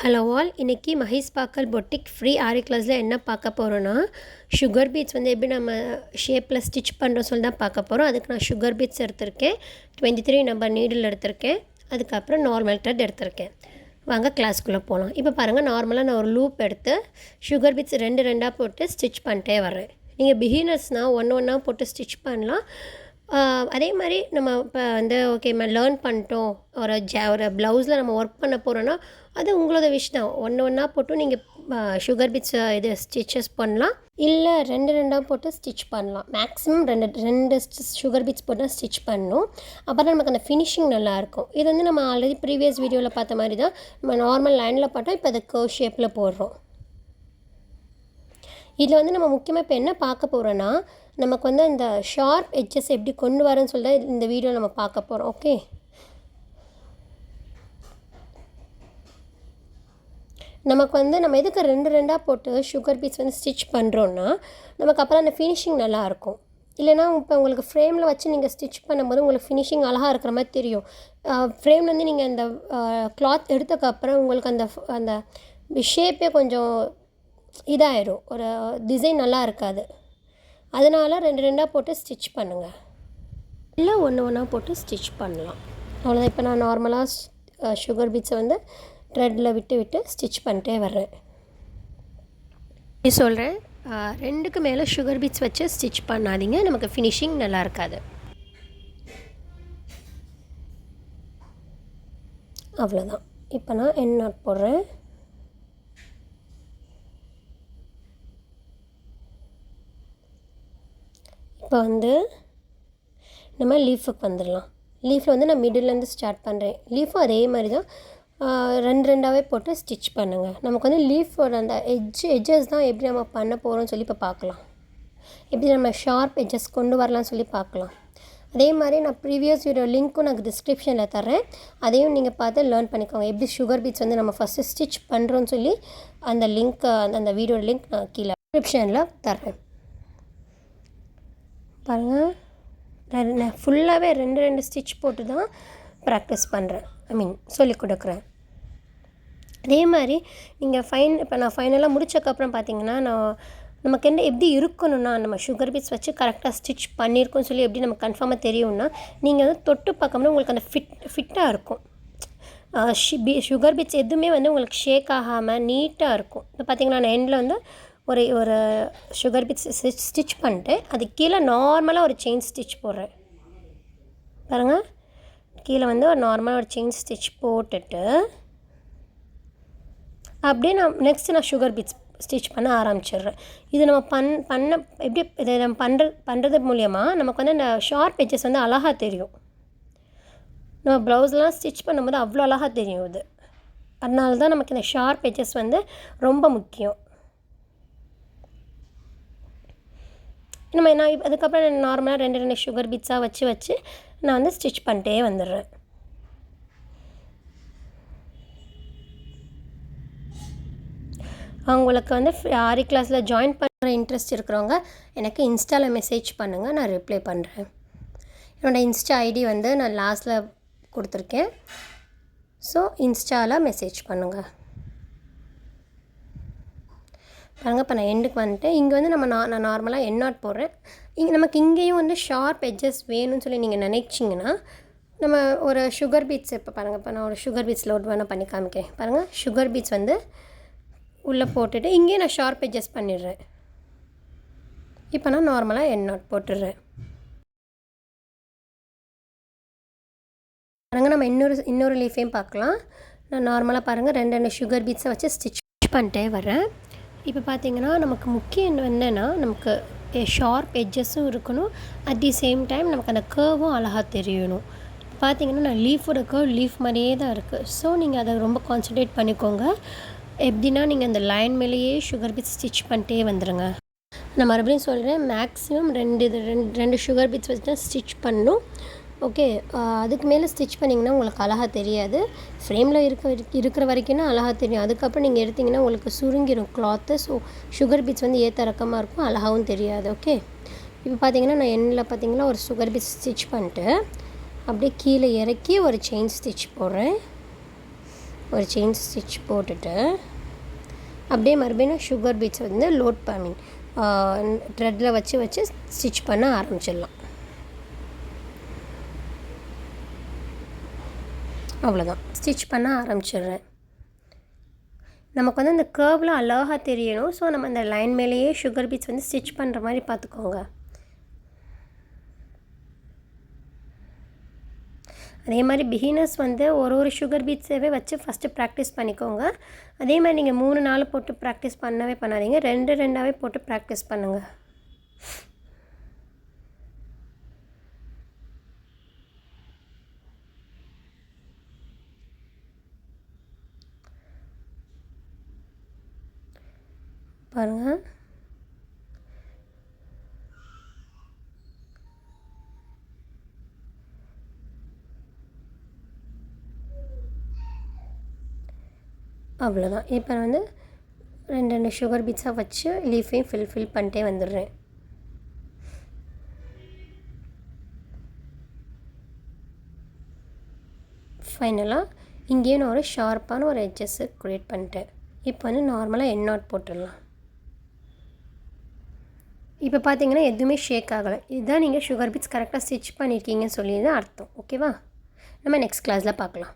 Hello all, இன்றைக்கி mahissparkleboutique freeaariclass என்ன பார்க்க போகிறோன்னா, சுகர் பீட்ஸ் எப்படி நம்ம ஷேப்பில் ஸ்டிச் பண்ணுறோம் சொல்லி தான் பார்க்க போகிறோம். அதுக்கு நான் சுகர் பீட்ஸ் எடுத்திருக்கேன், 23 நம்பர் நீடில் எடுத்திருக்கேன், அதுக்கப்புறம் நார்மல் த்ரெட் எடுத்திருக்கேன். வாங்க கிளாஸ்க்குள்ளே போகலாம். இப்போ பாருங்கள், நார்மலாக நான் ஒரு லூப் எடுத்து சுகர் பீட்ஸ் ரெண்டாக போட்டு ஸ்டிச் பண்ணிட்டே வரேன். நீங்கள் பிகினர்ஸ்னால் ஒன்றா போட்டு ஸ்டிச் பண்ணலாம். அதே மாதிரி நம்ம இப்போ ஓகே லேர்ன் பண்ணிட்டோம், ஒரு ப்ளவுஸில் நம்ம ஒர்க் பண்ண போகிறோன்னா அது உங்களோட விஷ் தான். ஒன்றா போட்டு நீங்கள் சுகர் பீட்ஸ் ஸ்டிச்சஸ் பண்ணலாம், இல்லை ரெண்டாக போட்டு ஸ்டிச் பண்ணலாம். மேக்ஸிமம் ரெண்டு சுகர் பீட்ஸ் போட்டு தான் ஸ்டிச் பண்ணணும். அப்போ தான் நமக்கு அந்த ஃபினிஷிங் நல்லாயிருக்கும். இது நம்ம ஆல்ரெடி ப்ரீவியஸ் வீடியோவில் பார்த்த மாதிரி தான் நம்ம நார்மல் லைனில் பார்த்தோம். இப்போ அதை கர்வ் ஷேப்பில் போடுறோம். இதில் நம்ம முக்கியமாக இப்போ என்ன பார்க்க போகிறோன்னா, நமக்கு இந்த ஷார்ப் எட்ஜஸ் எப்படி கொண்டு வரேன்னு சொல்லி தான் இந்த வீடியோ நம்ம பார்க்க போகிறோம். ஓகே, நமக்கு நம்ம எதுக்கு ரெண்டாக போட்டு சுகர் பீட்ஸ் ஸ்டிச் பண்ணுறோன்னா, நமக்கு அப்புறம் அந்த ஃபினிஷிங் நல்லாயிருக்கும். இல்லைனா இப்போ உங்களுக்கு ஃப்ரேமில் வச்சு நீங்கள் ஸ்டிச் பண்ணும்போது உங்களுக்கு ஃபினிஷிங் அழகாக இருக்கிற மாதிரி தெரியும். ஃப்ரேம்லேருந்து நீங்கள் அந்த கிளாத் எடுத்ததுக்கப்புறம் உங்களுக்கு அந்த ஷேப்பே கொஞ்சம் இதாகிடும், ஒரு டிசைன் நல்லா இருக்காது. அதனால் ரெண்டாக போட்டு ஸ்டிச் பண்ணுங்கள், இல்லை ஒன்றா போட்டு ஸ்டிச் பண்ணலாம். அவ்வளோதான். இப்போ நான் நார்மலாக சுகர் பீட்ஸை த்ரெட்டில் விட்டு ஸ்டிச் பண்ணிட்டே வர்றேன். சொல்கிறேன், ரெண்டுக்கு மேலே சுகர் பீட்ஸ் வச்சு ஸ்டிச் பண்ணாதீங்க, நமக்கு ஃபினிஷிங் நல்லா இருக்காது. அவ்வளோதான். இப்போ நான் எண்ட் நாட் போடுறேன். இப்போ நம்ம லீஃபுக்கு வந்துடலாம். லீஃபில் நான் மிடில்லேருந்து ஸ்டார்ட் பண்ணுறேன். லீஃபும் அதே மாதிரி தான் ரெண்டாகவே போட்டு ஸ்டிச் பண்ணுங்கள். நமக்கு லீஃபோட அந்த எட்ஜஸ் தான் எப்படி நம்ம பண்ண போகிறோம்னு சொல்லி இப்போ பார்க்கலாம். எப்படி நம்ம ஷார்ப் எட்ஜஸ் கொண்டு வரலாம்னு சொல்லி பார்க்கலாம். அதே மாதிரி நான் ப்ரீவியஸ் வீடியோ லிங்க்கும் நான் டிஸ்கிரிப்ஷனில் தரேன், அதையும் நீங்கள் பார்த்து லேர்ன் பண்ணிக்கோங்க. எப்படி சுகர் பீட்ஸ் நம்ம ஃபஸ்ட்டு ஸ்டிச் பண்ணுறோன்னு சொல்லி அந்த லிங்க், அந்த வீடியோட லிங்க் நான் கீழே டிஸ்கிரிப்ஷனில் தரேன். பாருங்கள், நான் ஃபுல்லாகவே ரெண்டு ஸ்டிச் போட்டு தான் ப்ராக்டிஸ் பண்ணுறேன், சொல்லிக் கொடுக்குறேன். அதே மாதிரி நீங்கள் இப்போ நான் ஃபைனலாக முடிச்சக்கப்புறம் பார்த்தீங்கன்னா, நமக்கு எப்படி இருக்கணும்னா, நம்ம சுகர் பீட்ஸ் வச்சு கரெக்டாக ஸ்டிச் பண்ணியிருக்கோன்னு சொல்லி எப்படி நமக்கு கன்ஃபார்மாக தெரியும்னா, நீங்கள் தொட்டு பார்க்கணும்னா உங்களுக்கு அந்த ஃபிட்டாக இருக்கும். சுகர் பீட்ஸ் எதுவுமே உங்களுக்கு ஷேக் ஆகாமல் நீட்டாக இருக்கும். இப்போ பார்த்தீங்கன்னா, நான் எண்டில் ஒரு சுகர் பீட்ஸ் ஸ்டிச் பண்ணிட்டு அது கீழே நார்மலாக ஒரு செயின் ஸ்டிச் போடுறேன். பாருங்கள், கீழே ஒரு நார்மலாக ஒரு செயின் ஸ்டிச் போட்டுட்டு அப்படியே நான் சுகர் பீட்ஸ் ஸ்டிச் பண்ண ஆரம்பிச்சிடுறேன். இது நம்ம பண்ண எப்படி இதை நம்ம பண்ணுறது மூலியமாக நமக்கு அந்த ஷார்ப் எட்ஜஸ் அழகாக தெரியும். நம்ம ப்ளவுஸ்லாம் ஸ்டிச் பண்ணும்போது அவ்வளோ அழகாக தெரியும் இது. அதனால தான் நமக்கு இந்த ஷார்ப் எட்ஜஸ் ரொம்ப முக்கியம். நான் அதுக்கப்புறம் நார்மலாக ரெண்டு சுகர் பீட்ஸாக வச்சு நான் ஸ்டிச் பண்ணிட்டே வந்துடுறேன். அவங்களுக்கு ஆரி கிளாஸில் ஜாயின் பண்ணுற இன்ட்ரெஸ்ட் இருக்கிறவங்க எனக்கு இன்ஸ்டாவில் மெசேஜ் பண்ணுங்கள், நான் ரிப்ளை பண்ணுறேன். என்னோடய இன்ஸ்டா ஐடி நான் லாஸ்ட்டில் கொடுத்துருக்கேன். ஸோ இன்ஸ்டாவில் மெசேஜ் பண்ணுங்கள். பாருங்கள், இப்போ நான் எண்டுக்கு வந்துட்டேன். இங்கே நான் நார்மலாக எண்ட் நாட் போடுறேன். நமக்கு இங்கேயும் ஷார்ப் எட்ஜஸ் வேணும்னு சொல்லி நீங்கள் நினைச்சிங்கன்னா, நம்ம ஒரு சுகர் பீட்ஸ் இப்போ பாருங்கள், இப்போ நான் ஒரு சுகர் பீட்ஸ் லோட் வேணால் பண்ணி காமிக்கிறேன். பாருங்கள், சுகர் பீட்ஸ் உள்ளே போட்டுட்டு இங்கேயே நான் ஷார்ப் எட்ஜஸ் பண்ணிடுறேன். இப்போ நான் நார்மலாக எண்ட் நாட் போட்டுடுறேன். பாருங்கள், நம்ம இன்னொரு லீஃபையும் பார்க்கலாம். நான் நார்மலாக பாருங்கள் ரெண்டு சுகர் பீட்ஸை வச்சு ஸ்டிச் பண்ணிட்டே வரேன். இப்போ பார்த்திங்கன்னா, நமக்கு முக்கியம் என்னென்னா, நமக்கு ஷார்ப் எட்ஜஸும் இருக்கணும், அட் தி சேம் டைம் நமக்கு அந்த கர்வும் அழகாக தெரியணும். பார்த்திங்கன்னா, நான் லீஃபோட கர்வ் லீஃப் மாதிரியே தான் இருக்குது. ஸோ நீங்கள் அதை ரொம்ப கான்சன்ட்ரேட் பண்ணிக்கோங்க. எப்படின்னா, நீங்கள் அந்த லைன் மேலேயே சுகர் பீட்ஸ் ஸ்டிச் பண்ணிட்டே வந்துடுங்க. நான் மறுபடியும் சொல்கிறேன், மேக்ஸிமம் ரெண்டு சுகர் பீட்ஸ் வச்சு தான் ஸ்டிச் பண்ணணும். ஓகே, அதுக்கு மேலே ஸ்டிச் பண்ணிங்கன்னா உங்களுக்கு அழகாக தெரியாது. ஃப்ரேமில் இருக்கிற வரைக்கும் அழகாக தெரியும். அதுக்கப்புறம் நீங்கள் எடுத்திங்கன்னா உங்களுக்கு சுருங்கிடும் கிளாத்து. ஸோ சுகர் பீட்ஸ் ஏற்ற ரக்கமாக இருக்கும், அழகாகவும் தெரியாது. ஓகே, இப்போ பார்த்தீங்கன்னா நான் எண்ணில் பார்த்தீங்கன்னா ஒரு சுகர் பீட்ஸ் ஸ்டிச் பண்ணிட்டு அப்படியே கீழே இறக்கி ஒரு செயின் ஸ்டிச் போடுறேன். ஒரு செயின் ஸ்டிச் போட்டுட்டு அப்படியே மறுபடியும் சுகர் பீட்ஸ் வந்து லோட் பண்ணி த்ரெட்டில் வச்சு ஸ்டிச் பண்ண ஆரம்பிச்சிடலாம். அவ்வளோதான், ஸ்டிச் பண்ண ஆரம்பிச்சிடுறேன். நமக்கு வந்து அந்த கர்வில் அழகாக தெரியணும். ஸோ நம்ம அந்த லைன் மேலேயே சுகர் பீட்ஸ் வந்து ஸ்டிச் பண்ணுற மாதிரி பார்த்துக்கோங்க. அதே மாதிரி பிகினர்ஸ் வந்து ஒரு சுகர் பீட்ஸாகவே வச்சு ஃபஸ்ட்டு ப்ராக்டிஸ் பண்ணிக்கோங்க. அதே மாதிரி நீங்கள் 3-4 போட்டு ப்ராக்டிஸ் பண்ணவே பண்ணாதீங்க, 2-2ஆகவே போட்டு ப்ராக்டிஸ் பண்ணுங்கள். பாருங்கள், அவ்வளோதான். இப்போ வந்து 2 சுகர் பீட்ஸாக வச்சு லீஃபையும் ஃபில் பண்ணிட்டே வந்துடுறேன். ஃபைனலாக இங்கேயும் நான் ஒரு ஷார்ப்பான ஒரு எட்ஜஸ்ஸு க்ரியேட் பண்ணிட்டேன். இப்போ வந்து நார்மலாக எண்ட் நாட் போட்டுடலாம். இப்போ பார்த்தீங்கன்னா எதுவுமே ஷேக் ஆகலை. இதுதான் நீங்கள் சுகர் பீட்ஸ் கரெக்டாக ஸ்டிச் பண்ணியிருக்கீங்கன்னு சொல்லி தான் அர்த்தம். ஓகேவா? நம்ம நெக்ஸ்ட் கிளாஸில் பார்க்கலாம்.